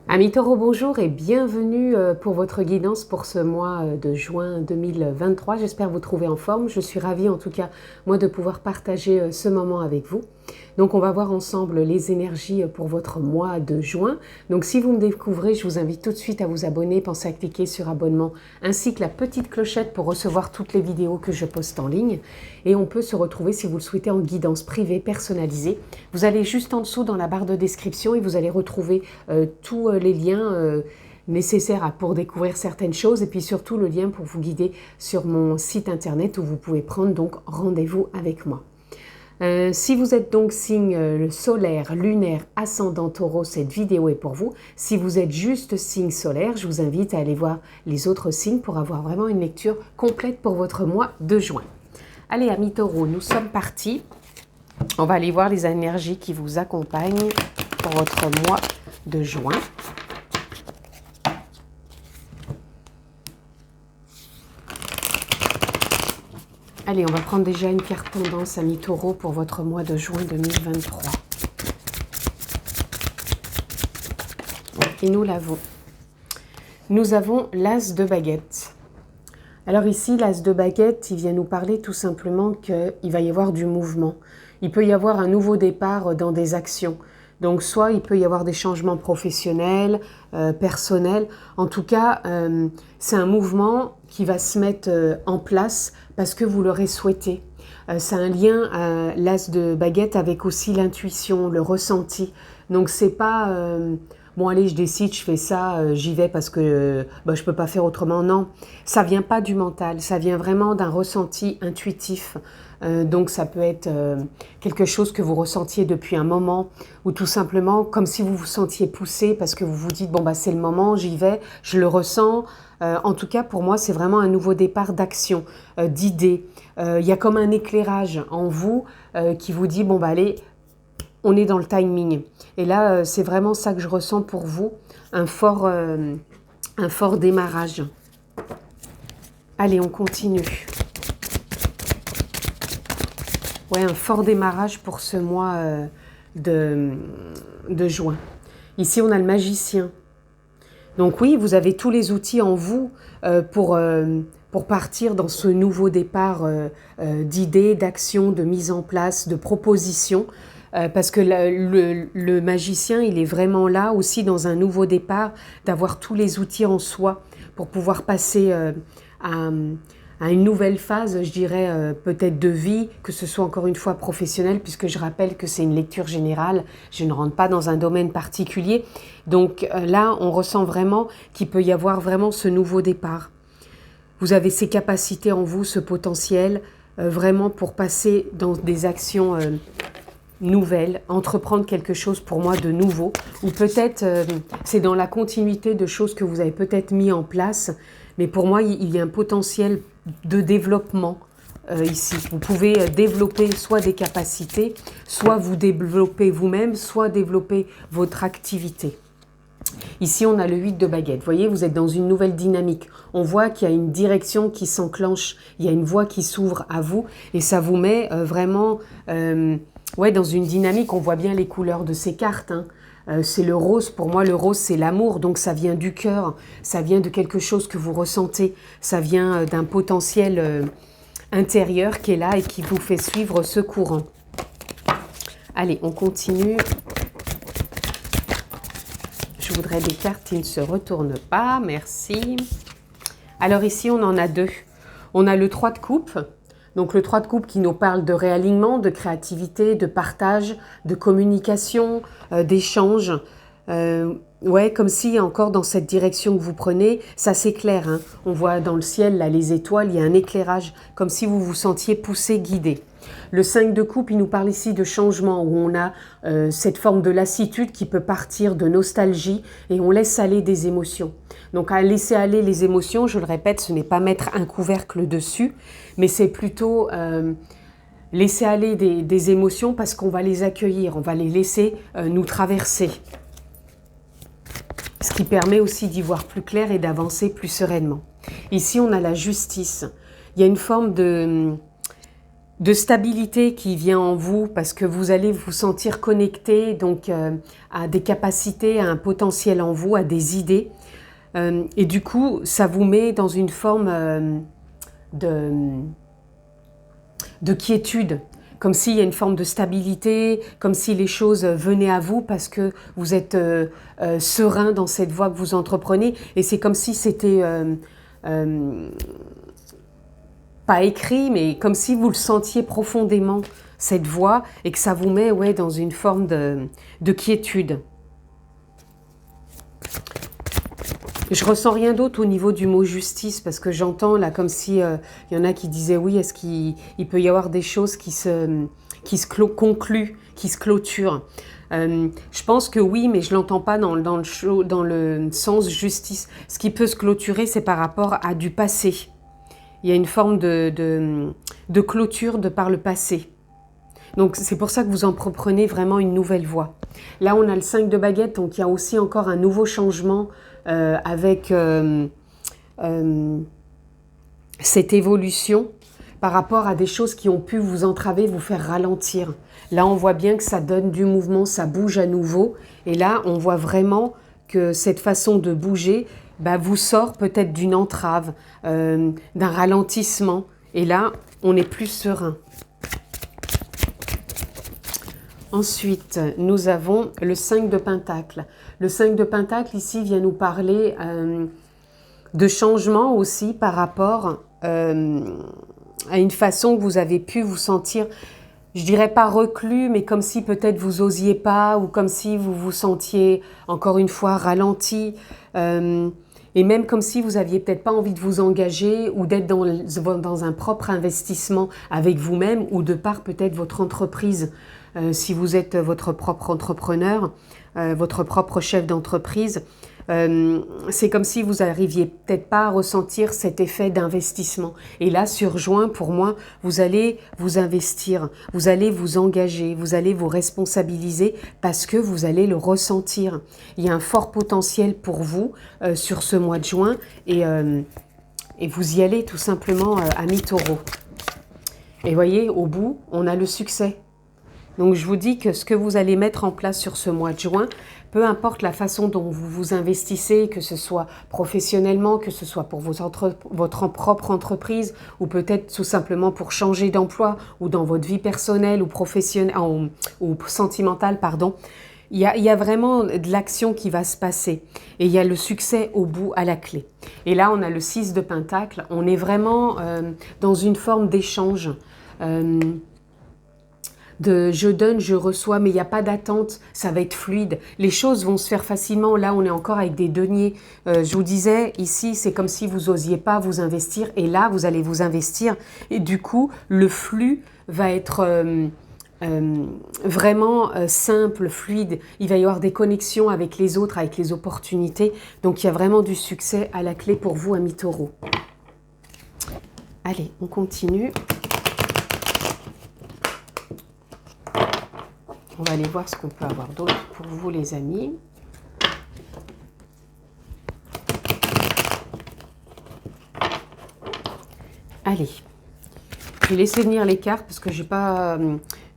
Amis Taureau, bonjour et bienvenue pour votre guidance pour ce mois de juin 2023. J'espère vous trouver en forme. Je suis ravie en tout cas, moi, de pouvoir partager ce moment avec vous. Donc, on va voir ensemble les énergies pour votre mois de juin. Donc, si vous me découvrez, je vous invite tout de suite à vous abonner. Pensez à cliquer sur abonnement ainsi que la petite clochette pour recevoir toutes les vidéos que je poste en ligne. Et on peut se retrouver, si vous le souhaitez, en guidance privée personnalisée. Vous allez juste en dessous dans la barre de description et vous allez retrouver tous les liens nécessaires pour découvrir certaines choses et puis surtout le lien pour vous guider sur mon site internet où vous pouvez prendre donc rendez-vous avec moi. Si vous êtes donc signe solaire, lunaire, ascendant Taureau, cette vidéo est pour vous. Si vous êtes juste signe solaire, je vous invite à aller voir les autres signes pour avoir vraiment une lecture complète pour votre mois de juin. Allez, amis Taureau, nous sommes partis. On va aller voir les énergies qui vous accompagnent pour votre mois de juin. Allez, on va prendre déjà une carte tendance, amis Taureau, pour votre mois de juin 2023. Et nous l'avons. Nous avons l'As de baguette. Alors ici, l'As de baguette, il vient nous parler tout simplement qu'il va y avoir du mouvement. Il peut y avoir un nouveau départ dans des actions. Donc soit il peut y avoir des changements professionnels, personnels. En tout cas, c'est un mouvement qui va se mettre en place parce que vous l'aurez souhaité. C'est un lien, l'As de baguette, avec aussi l'intuition, le ressenti. Donc c'est pas... bon allez, je décide, je fais ça, j'y vais parce que je peux pas faire autrement. Non, ça vient pas du mental, ça vient vraiment d'un ressenti intuitif. Donc ça peut être quelque chose que vous ressentiez depuis un moment ou tout simplement comme si vous vous sentiez poussé parce que vous vous dites c'est le moment, j'y vais, je le ressens. En tout cas pour moi c'est vraiment un nouveau départ d'action, d'idées. Il y a comme un éclairage en vous qui vous dit allez, on est dans le timing. Et là c'est vraiment ça que je ressens pour vous, un fort démarrage. Allez, on continue. Ouais, un fort démarrage pour ce mois de juin. Ici, on a le magicien. Donc oui, vous avez tous les outils en vous pour partir dans ce nouveau départ d'idées, d'actions, de mise en place, de propositions. Parce que le magicien, il est vraiment là aussi dans un nouveau départ, d'avoir tous les outils en soi pour pouvoir passer à une nouvelle phase, je dirais, peut-être de vie, que ce soit encore une fois professionnelle, puisque je rappelle que c'est une lecture générale, je ne rentre pas dans un domaine particulier. Donc là, on ressent vraiment qu'il peut y avoir vraiment ce nouveau départ. Vous avez ces capacités en vous, ce potentiel, vraiment pour passer dans des actions nouvelles, entreprendre quelque chose pour moi de nouveau, ou peut-être c'est dans la continuité de choses que vous avez peut-être mis en place, mais pour moi, il y a un potentiel de développement ici. Vous pouvez développer soit des capacités, soit vous développer vous-même, soit développer votre activité. Ici, on a le 8 de baguette. Vous voyez, vous êtes dans une nouvelle dynamique. On voit qu'il y a une direction qui s'enclenche, il y a une voie qui s'ouvre à vous et ça vous met vraiment dans une dynamique. On voit bien les couleurs de ces cartes, hein. C'est le rose, pour moi le rose c'est l'amour, donc ça vient du cœur, ça vient de quelque chose que vous ressentez, ça vient d'un potentiel intérieur qui est là et qui vous fait suivre ce courant. Allez, on continue. Je voudrais des cartes qui ne se retournent pas, merci. Alors ici on en a deux. On a le 3 de coupe. Donc le 3 de coupe qui nous parle de réalignement, de créativité, de partage, de communication, d'échange. Ouais, comme si encore dans cette direction que vous prenez, ça s'éclaire. Hein. On voit dans le ciel, là, les étoiles, il y a un éclairage, comme si vous vous sentiez poussé, guidé. Le 5 de coupe, il nous parle ici de changement, où on a cette forme de lassitude qui peut partir de nostalgie et on laisse aller des émotions. Donc à laisser aller les émotions, je le répète, ce n'est pas mettre un couvercle dessus, mais c'est plutôt laisser aller des émotions parce qu'on va les accueillir, on va les laisser nous traverser. Ce qui permet aussi d'y voir plus clair et d'avancer plus sereinement. Ici, on a la justice. Il y a une forme de de stabilité qui vient en vous parce que vous allez vous sentir connecté donc à des capacités, à un potentiel en vous, à des idées. Et du coup, ça vous met dans une forme de quiétude, comme s'il y a une forme de stabilité, comme si les choses venaient à vous parce que vous êtes serein dans cette voie que vous entreprenez. Et c'est comme si c'était pas écrit, mais comme si vous le sentiez profondément, cette voie, et que ça vous met dans une forme de quiétude. Je ressens rien d'autre au niveau du mot justice, parce que j'entends là comme si y en a qui disaient oui, est-ce qu'il peut y avoir des choses qui se concluent, qui se clôturent. Je pense que oui, mais je l'entends pas dans le sens justice. Ce qui peut se clôturer, c'est par rapport à du passé. Il y a une forme de clôture de par le passé. Donc c'est pour ça que vous entreprenez vraiment une nouvelle voie. Là, on a le 5 de baguette, donc il y a aussi encore un nouveau changement avec cette évolution par rapport à des choses qui ont pu vous entraver, vous faire ralentir. Là, on voit bien que ça donne du mouvement, ça bouge à nouveau. Et là, on voit vraiment que cette façon de bouger vous sort peut-être d'une entrave, d'un ralentissement. Et là, on est plus serein. Ensuite, nous avons le 5 de Pentacle. Le 5 de Pentacle, ici, vient nous parler de changement aussi par rapport à une façon que vous avez pu vous sentir, je dirais pas reclus, mais comme si peut-être vous osiez pas, ou comme si vous vous sentiez, encore une fois, ralenti, et même comme si vous aviez peut-être pas envie de vous engager, ou d'être dans un propre investissement avec vous-même, ou de par peut-être votre entreprise. Si vous êtes votre propre entrepreneur, votre propre chef d'entreprise, c'est comme si vous n'arriviez peut-être pas à ressentir cet effet d'investissement. Et là, sur juin, pour moi, vous allez vous investir, vous allez vous engager, vous allez vous responsabiliser parce que vous allez le ressentir. Il y a un fort potentiel pour vous sur ce mois de juin et vous y allez tout simplement à mi-taureau. Et voyez, au bout, on a le succès. Donc je vous dis que ce que vous allez mettre en place sur ce mois de juin, peu importe la façon dont vous vous investissez, que ce soit professionnellement, que ce soit pour votre propre entreprise, ou peut-être tout simplement pour changer d'emploi, ou dans votre vie personnelle ou professionnelle, ou sentimentale, pardon, il y a vraiment de l'action qui va se passer. Et il y a le succès au bout, à la clé. Et là, on a le 6 de Pentacle. On est vraiment dans une forme d'échange. De je donne, je reçois, mais il n'y a pas d'attente, ça va être fluide. Les choses vont se faire facilement. Là, on est encore avec des deniers. Je vous disais, ici, c'est comme si vous n'osiez pas vous investir. Et là, vous allez vous investir. Et du coup, le flux va être vraiment simple, fluide. Il va y avoir des connexions avec les autres, avec les opportunités. Donc, il y a vraiment du succès à la clé pour vous, amis taureaux. Allez, on continue. On va aller voir ce qu'on peut avoir d'autre pour vous, les amis. Allez, je vais laisser venir les cartes parce que je n'ai pas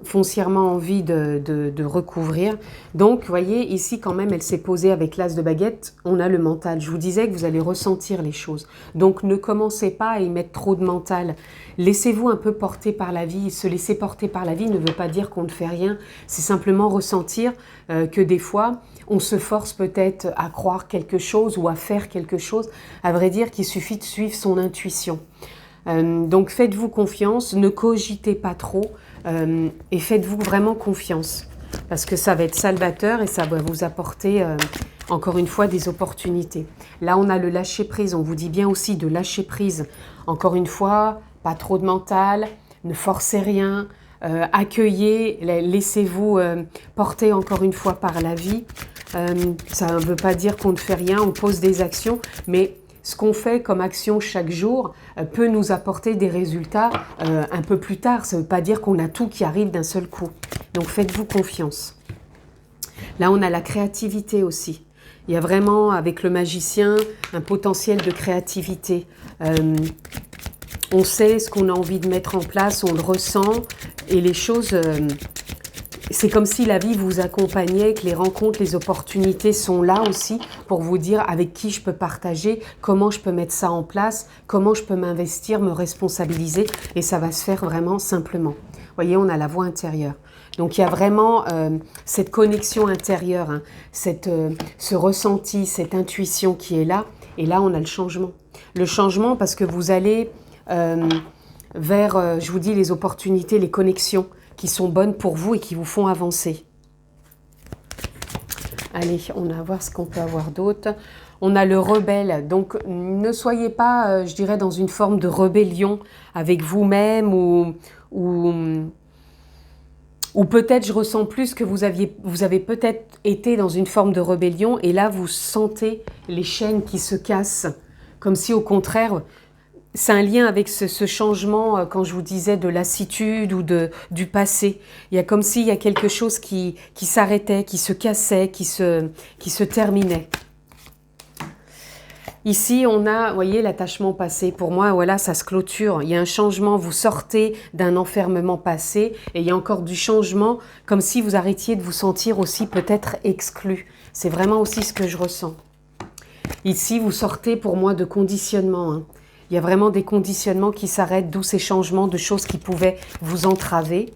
foncièrement envie de recouvrir. Donc, vous voyez, ici, quand même, elle s'est posée avec l'as de baguette. On a le mental. Je vous disais que vous allez ressentir les choses. Donc, ne commencez pas à y mettre trop de mental. Laissez-vous un peu porter par la vie. Se laisser porter par la vie ne veut pas dire qu'on ne fait rien. C'est simplement ressentir que des fois, on se force peut-être à croire quelque chose ou à faire quelque chose. À vrai dire qu'il suffit de suivre son intuition. Donc, faites-vous confiance. Ne cogitez pas trop. Et faites-vous vraiment confiance parce que ça va être salvateur et ça va vous apporter encore une fois des opportunités. Là, on a le lâcher prise. On vous dit bien aussi de lâcher prise. Encore une fois, pas trop de mental, ne forcez rien, accueillez, laissez-vous porter encore une fois par la vie. Ça ne veut pas dire qu'on ne fait rien, on pose des actions, mais ce qu'on fait comme action chaque jour peut nous apporter des résultats un peu plus tard. Ça ne veut pas dire qu'on a tout qui arrive d'un seul coup. Donc faites-vous confiance. Là, on a la créativité aussi. Il y a vraiment, avec le magicien, un potentiel de créativité. on sait ce qu'on a envie de mettre en place, on le ressent, et les choses, c'est comme si la vie vous accompagnait, que les rencontres, les opportunités sont là aussi pour vous dire avec qui je peux partager, comment je peux mettre ça en place, comment je peux m'investir, me responsabiliser, et ça va se faire vraiment simplement. Vous voyez, on a la voix intérieure. Donc il y a vraiment cette connexion intérieure, hein, ce ressenti, cette intuition qui est là. Et là, on a le changement. Le changement parce que vous allez vers, je vous dis, les opportunités, les connexions qui sont bonnes pour vous et qui vous font avancer. Allez, on va voir ce qu'on peut avoir d'autre. On a le rebelle. Donc ne soyez pas, je dirais, dans une forme de rébellion avec vous-même ou peut-être je ressens plus que vous avez peut-être été dans une forme de rébellion et là vous sentez les chaînes qui se cassent. Comme si au contraire, c'est un lien avec ce changement quand je vous disais de lassitude ou du passé. Il y a comme s'il y a quelque chose qui s'arrêtait, qui se cassait, qui se terminait. Ici, on a, vous voyez, l'attachement passé. Pour moi, voilà, ça se clôture. Il y a un changement, vous sortez d'un enfermement passé et il y a encore du changement, comme si vous arrêtiez de vous sentir aussi peut-être exclu. C'est vraiment aussi ce que je ressens. Ici, vous sortez pour moi de conditionnement. Hein. Il y a vraiment des conditionnements qui s'arrêtent, d'où ces changements de choses qui pouvaient vous entraver.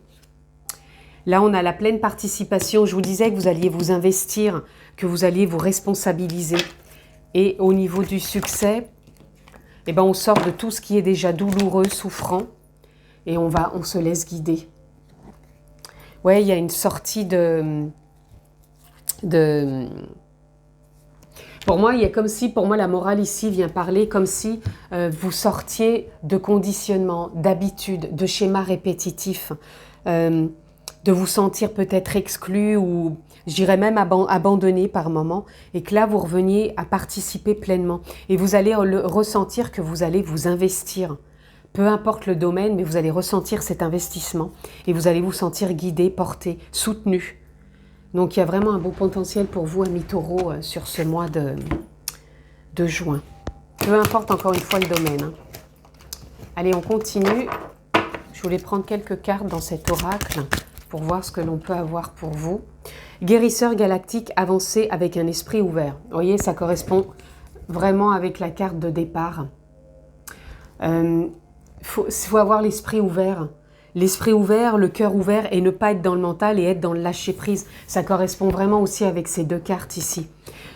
Là, on a la pleine participation. Je vous disais que vous alliez vous investir, que vous alliez vous responsabiliser. Et au niveau du succès, eh ben on sort de tout ce qui est déjà douloureux, souffrant, et on se laisse guider. Ouais, il y a une sortie Pour moi, il y a comme si, pour moi, la morale ici vient parler comme si vous sortiez de conditionnement, d'habitude, de schémas répétitifs, de vous sentir peut-être exclu ou, je dirais même abandonné par moment, et que là, vous reveniez à participer pleinement. Et vous allez ressentir que vous allez vous investir. Peu importe le domaine, mais vous allez ressentir cet investissement et vous allez vous sentir guidé, porté, soutenu. Donc, il y a vraiment un beau potentiel pour vous, amis taureaux, sur ce mois de juin. Peu importe encore une fois le domaine. Hein. Allez, on continue. Je voulais prendre quelques cartes dans cet oracle pour voir ce que l'on peut avoir pour vous. Guérisseur galactique avancé avec un esprit ouvert. Vous voyez, ça correspond vraiment avec la carte de départ. Faut avoir l'esprit ouvert. L'esprit ouvert, le cœur ouvert et ne pas être dans le mental et être dans le lâcher prise. Ça correspond vraiment aussi avec ces deux cartes ici.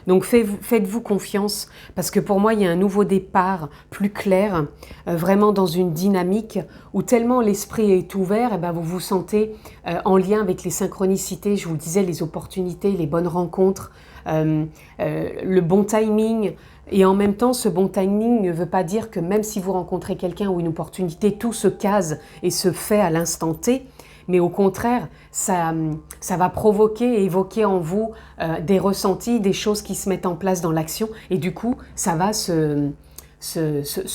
Donc faites-vous confiance parce que pour moi il y a un nouveau départ plus clair, vraiment dans une dynamique où tellement l'esprit est ouvert, et ben vous vous sentez en lien avec les synchronicités, je vous le disais, les opportunités, les bonnes rencontres, le bon timing. Et en même temps, ce bon timing ne veut pas dire que même si vous rencontrez quelqu'un ou une opportunité, tout se case et se fait à l'instant T. Mais au contraire, ça va provoquer et évoquer en vous des ressentis, des choses qui se mettent en place dans l'action. Et du coup, ça va se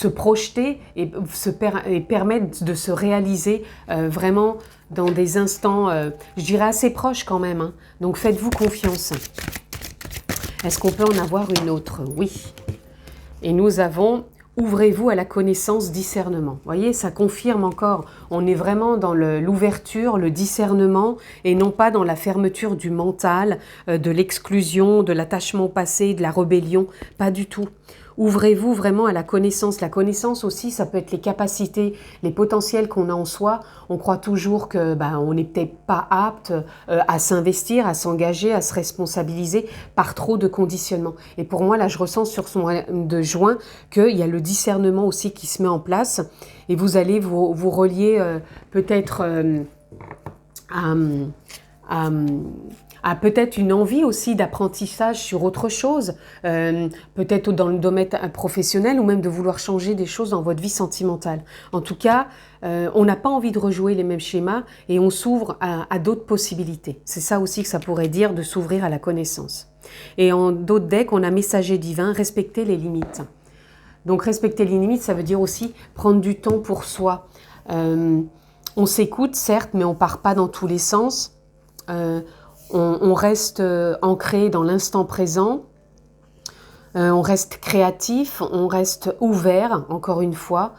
projeter et permettre de se réaliser vraiment dans des instants, je dirais assez proches quand même. Hein. Donc faites-vous confiance. Est-ce qu'on peut en avoir une autre? Oui. Et nous avons « Ouvrez-vous à la connaissance, discernement ». Vous voyez, ça confirme encore. On est vraiment dans l'ouverture, le discernement, et non pas dans la fermeture du mental, de l'exclusion, de l'attachement passé, de la rébellion. Pas du tout. Ouvrez-vous vraiment à la connaissance. La connaissance aussi, ça peut être les capacités, les potentiels qu'on a en soi. On croit toujours que on n'est peut-être pas apte à s'investir, à s'engager, à se responsabiliser par trop de conditionnement. Et pour moi, là, je ressens sur ce mois de juin qu'il y a le discernement aussi qui se met en place. Et vous allez vous relier peut-être à peut-être une envie aussi d'apprentissage sur autre chose, peut-être dans le domaine professionnel ou même de vouloir changer des choses dans votre vie sentimentale. En tout cas, on n'a pas envie de rejouer les mêmes schémas et on s'ouvre à d'autres possibilités. C'est ça aussi que ça pourrait dire de s'ouvrir à la connaissance. Et en d'autres decks, on a messager divin, respecter les limites. Donc respecter les limites, ça veut dire aussi prendre du temps pour soi. On s'écoute, certes, mais on part pas dans tous les sens. On reste ancré dans l'instant présent, on reste créatif, on reste ouvert, encore une fois,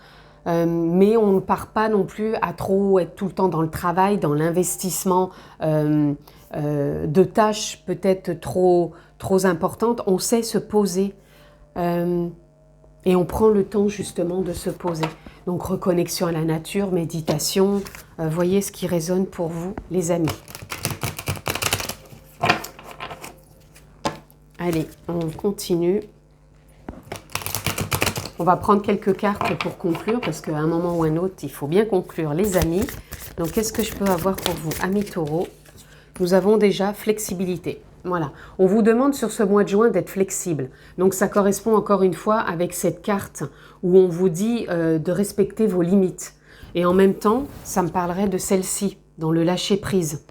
mais on ne part pas non plus à trop être tout le temps dans le travail, dans l'investissement de tâches peut-être trop importantes. On sait se poser et on prend le temps justement de se poser. Donc reconnexion à la nature, méditation, voyez ce qui résonne pour vous les amis. Allez, on continue. On va prendre quelques cartes pour conclure, parce qu'à un moment ou un autre, il faut bien conclure, les amis. Donc, qu'est-ce que je peux avoir pour vous, amis taureaux? Nous avons déjà flexibilité. Voilà. On vous demande sur ce mois de juin d'être flexible. Donc, ça correspond encore une fois avec cette carte où on vous dit de respecter vos limites. Et en même temps, ça me parlerait de celle-ci, dans le lâcher-prise.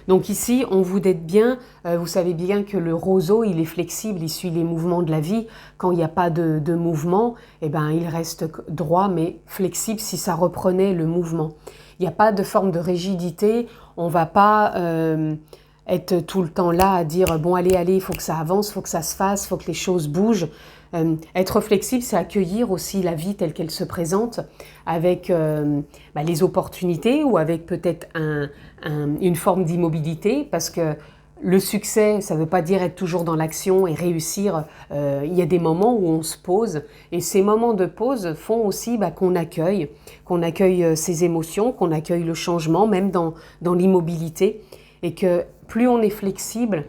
Donc ici, on vous dit bien, vous savez bien que le roseau, il est flexible, il suit les mouvements de la vie. Quand il n'y a pas de mouvement, eh ben, il reste droit, mais flexible si ça reprenait le mouvement. Il n'y a pas de forme de rigidité, on ne va pas être tout le temps là à dire « bon, allez, il faut que ça avance, il faut que ça se fasse, il faut que les choses bougent ». Être flexible, c'est accueillir aussi la vie telle qu'elle se présente, avec les opportunités ou avec peut-être une forme d'immobilité, parce que le succès, ça ne veut pas dire être toujours dans l'action et réussir. Il y a des moments où on se pose, et ces moments de pause font aussi qu'on accueille ses émotions, qu'on accueille le changement, même dans l'immobilité, et que plus on est flexible,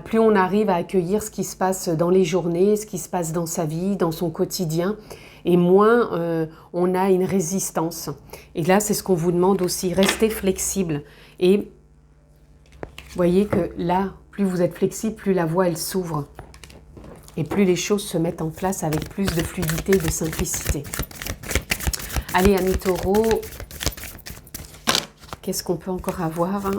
plus on arrive à accueillir ce qui se passe dans les journées, ce qui se passe dans sa vie, dans son quotidien, et moins on a une résistance. Et là, c'est ce qu'on vous demande aussi, restez flexible. Et voyez que là, plus vous êtes flexible, plus la voie, elle s'ouvre. Et plus les choses se mettent en place avec plus de fluidité, de simplicité. Allez, amis taureaux, qu'est-ce qu'on peut encore avoir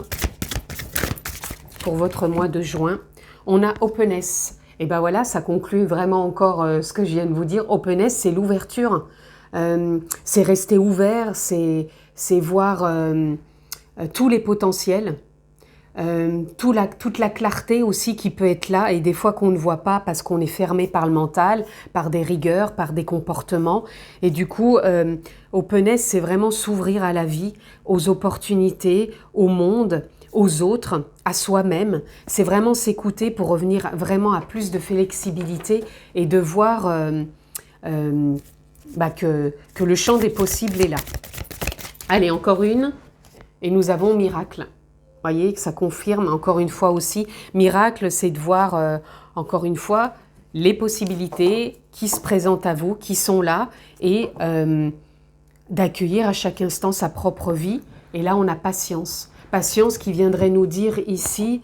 pour votre mois de juin? On a openness. Et ben voilà, ça conclut vraiment encore ce que je viens de vous dire. Openness, c'est l'ouverture. C'est rester ouvert, c'est voir tous les potentiels. Toute la clarté aussi qui peut être là, et des fois qu'on ne voit pas parce qu'on est fermé par le mental, par des rigueurs, par des comportements. Et du coup, openness, c'est vraiment s'ouvrir à la vie, aux opportunités, au monde, aux autres, à soi-même. C'est vraiment s'écouter pour revenir vraiment à plus de flexibilité et de voir que le champ des possibles est là. Allez, encore une. Et nous avons miracle. Vous voyez que ça confirme encore une fois aussi. Miracle, c'est de voir encore une fois les possibilités qui se présentent à vous, qui sont là, et d'accueillir à chaque instant sa propre vie. Et là, on a patience. Patience qui viendrait nous dire ici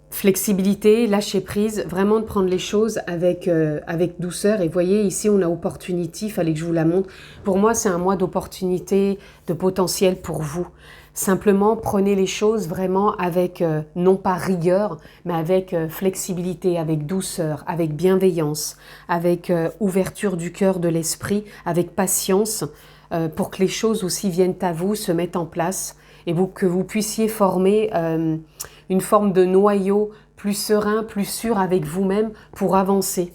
flexibilité, lâcher prise, vraiment de prendre les choses avec douceur. Et voyez, ici, on a opportunité, il fallait que je vous la montre. Pour moi, c'est un mois d'opportunité, de potentiel pour vous. Simplement, prenez les choses vraiment avec, non pas rigueur, mais avec flexibilité, avec douceur, avec bienveillance, avec ouverture du cœur, de l'esprit, avec patience, pour que les choses aussi viennent à vous, se mettent en place, et que vous puissiez former une forme de noyau plus serein, plus sûr avec vous-même pour avancer.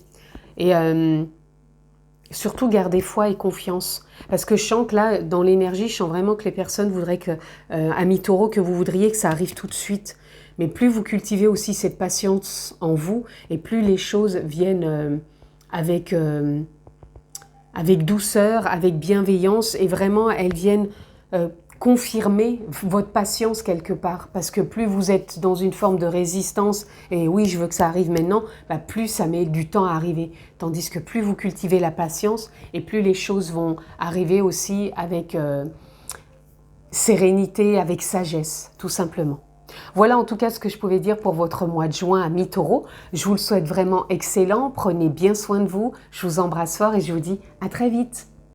Et surtout, gardez foi et confiance. Parce que je sens que là, dans l'énergie, je sens vraiment que les personnes voudraient que, amis taureaux, que vous voudriez que ça arrive tout de suite. Mais plus vous cultivez aussi cette patience en vous, et plus les choses viennent avec douceur, avec bienveillance, et vraiment, elles viennent confirmer votre patience quelque part, parce que plus vous êtes dans une forme de résistance, et oui, je veux que ça arrive maintenant, plus ça met du temps à arriver. Tandis que plus vous cultivez la patience, et plus les choses vont arriver aussi avec sérénité, avec sagesse, tout simplement. Voilà en tout cas ce que je pouvais dire pour votre mois de juin à mi-taureau. Je vous le souhaite vraiment excellent, prenez bien soin de vous, je vous embrasse fort et je vous dis à très vite.